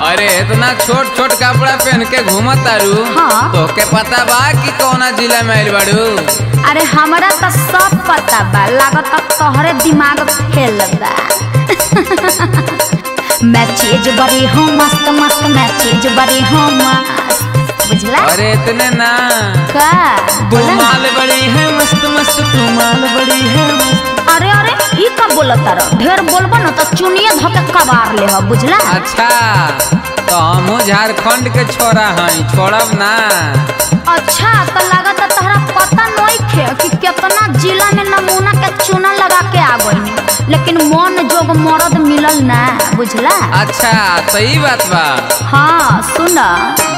अरे इतना छोट छोट कपड़ा पहन के घूमत तारू। हाँ। तो के पता बा कि कौना जिला में आइल बाड़ू? अरे हमरा तो सब पता बा, लागत तोहरे दिमाग फेल बा। मैं चीज बड़ी हूँ मस्त मस्त, मैं चीज बड़ी हूँ मस्त, बुझला? अरे इतने ना का तू माल बड़ी है मस्त मस्त, तू माल बड़ी है मस्त। अरे अरे ई का बोलत रहो, ढेर बोलबो न तो चुनिया धके कबार ले हो, बुझला? अच्छा तो हम झारखंड के छोरा हैं, छोड़ब ना। अच्छा तो लागत तहरा पता नहीं थे कि कितना जिला में नमूना के चूना लगा के आ गई, लेकिन मन जोग मरद मिलल ना, बुझला? अच्छा सही बात बा। हाँ सुन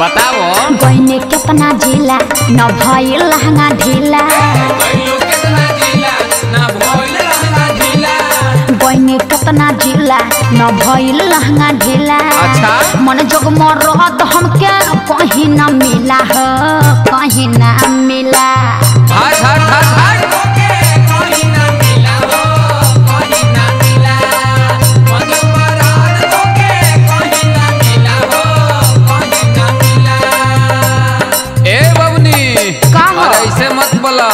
बताओ। गईने कितना जिला न भइल लहंगा ढीला, गईने कितना जिला न भइल लहंगा ढीला। अच्छा मन जोग मरद हमके कहीं न मिला हो, कहीं न मिला। हट हट हट हट। ऐसे मत बोला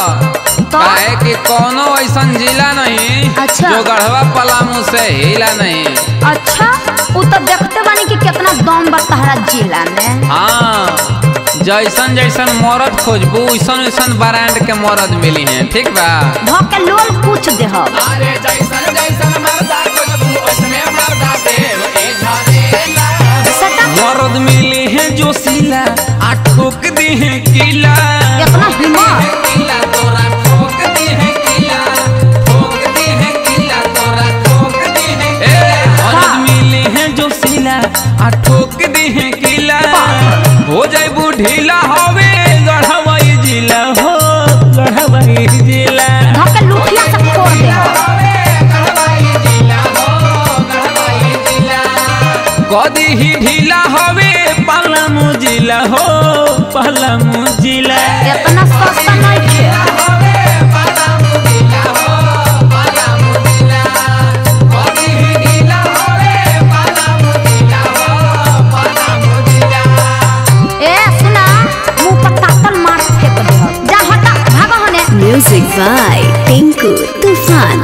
तो? काहे कि कोनो ऐसा जिला नहीं। अच्छा। जो गढ़वा पलामू से हिला नहीं। अच्छा वो तो देखते बानी कि कितना दम बा तहरा जिला में। हाँ जैसन जैसन मरद खोजबू वैसन वैसन ब्रांड के मरद मिली हैं, ठीक बा? भके लोल पूछ दे हो। अरे जैसन जैसन मर्दा खोजबू उसमें मर्दा देव ए झरेला। मरद मिली है जो सिला आ ठोक दी है किला। इतना हिम्मत ठोक दी है किला। हो जाए ढीला हवे गढ़वाई जिला हो, गढ़वाई जिला। धके लुठिया से फोड़ दे हो। कदी ही ढीला हवे पलामू जिला हो, पलामू जिला। इतना सस्ता नहीं है। Music by Tinku Tufan।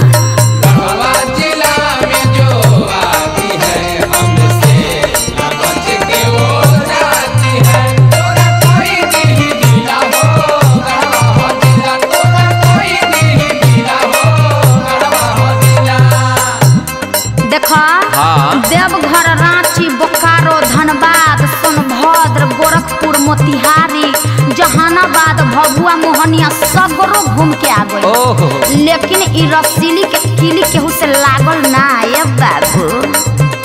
देखा देवघर, रांची, बोकारो, धनबाद, सोनभद्र, गोरखपुर, मोतिहारी, जहानाबाद, भभुआ, मोहनिया सगरो घूम के आ गई, लेकिन ई रसीली के किली केहू से लागल ना ये बाबू।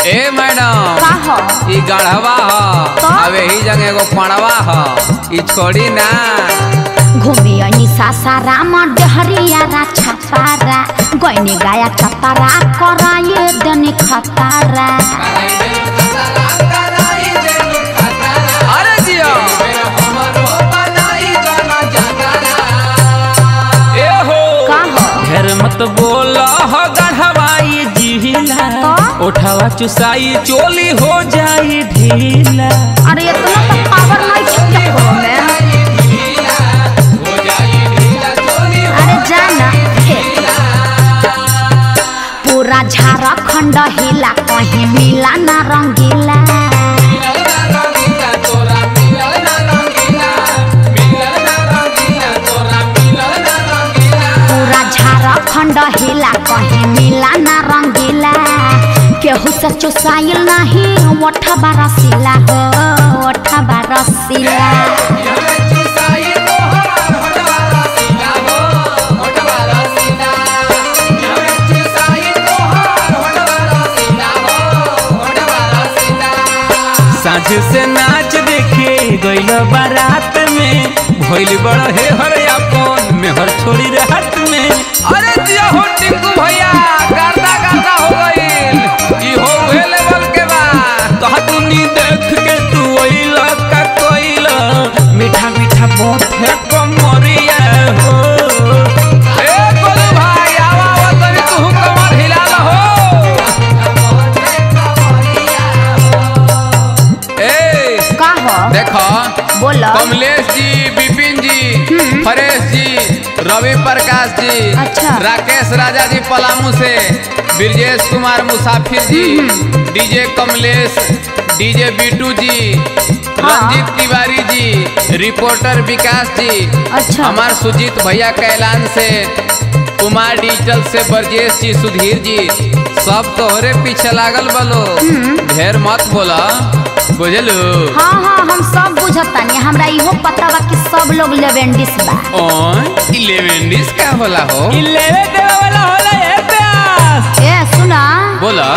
ए मैडम का हो? ई गढ़वा हो तो? अब यही जगह एगो पड़वा हो, ई छोड़ी ना। घूमी अनी सासाराम डहरिया रा छपारा, गईनी गाया चपारा कराए दनी खतारा। अरे जियो ए हो का हो? ढेर मत बोला हो गढ़वाई जिला, उठावा चुसाई चोली हो जाई ढीला। अरे इतना तो पावर नहीं है को में। अरे जाना पूरा झारखंड हिला, कहीं मिला ना रंगीला। पूरा झारखंड हिला, कहीं मिला ना रंगीला। केहू से चुसाइल नहीं ओठबा रसीला हो, ओठबा रसीला। साँझ से नाच देखे गइल बारात में, भइल बड़ हे हर अपन में हर छोड़ी रात में। अरे जिया हो टिंकू भैया गर्दा गर्दा हो गइल, ई हो उहे लेवल के बा। कहा तूनी देख के तू ओइला का कोइला, मीठा मीठा बहुत है कमरिया हो। ए बोलू भाई आवा आवा तनी तू कमर हिला हो। बोलो। कमलेश जी, विपिन जी, फरेश जी, रवि प्रकाश जी, अच्छा। राकेश राजा जी पलामू से, ब्रजेश कुमार मुसाफिर जी, डीजे कमलेश, डीजे बिटू जी, रंजीत तिवारी जी, रिपोर्टर विकास जी, अच्छा। हमार सुजीत भैया कैलान से, कुमार डिजिटल से ब्रजेश जी, सुधीर जी, सब तोहरे पीछे लागल बलो। ढेर मत बोला, बुझलू? हाँ हाँ हम सब बुझतानी, हमरा इहो पता बा कि सब लोग लेवेंडिस बा। ओए लेवेंडिस का होला हो? लेवे देवे वाला होला ए प्यास। ए सुना बोला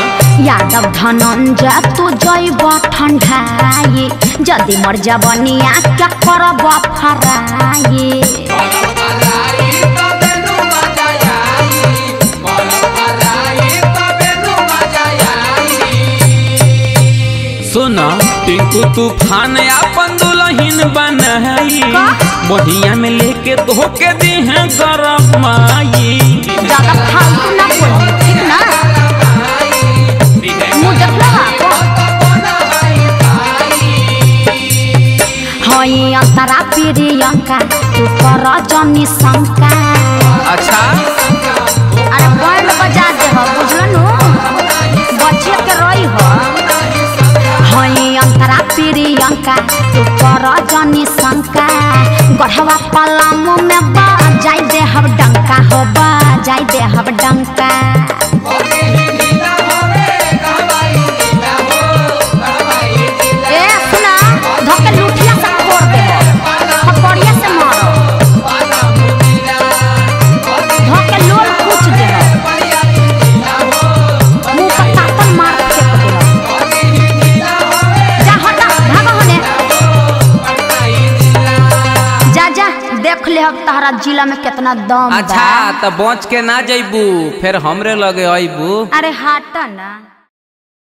यादव धनंजय तू जैब ठंडाई, जदि मर जबनिया क्या करब फराई। सुना टिंकू तूफान अपन दुल्हन बनाई, बहिया में लेके धोके दी है गरम माई। ज्यादा फालतू ना बोल, ठीक ना? मुँह देखला बा? हई अंतरा प्रियंका तू कर जनी शंका। अच्छा अरे बैंड बजा दे हो, बुझलनु? बच्चे के रही हो। हई अंतरा प्रियंका तू कर जनी शंका, गढ़वा पलामू में बजाई दे हम डंका हो, बजाई दे हम डंका। ए सुना धोके लुठिया से फोड़ देबो, थप्पड़िया से मारो, धोके लोल पूछ देबो, मुंह पर तापन मार फेंक देबो। जा हटा भागो होने। जा जा देख ले अब तहरा जिला में कितना दम बा। अच्छा तो बच के ना जइबू, फिर हमरे लगे आइबू। अरे हटा ना।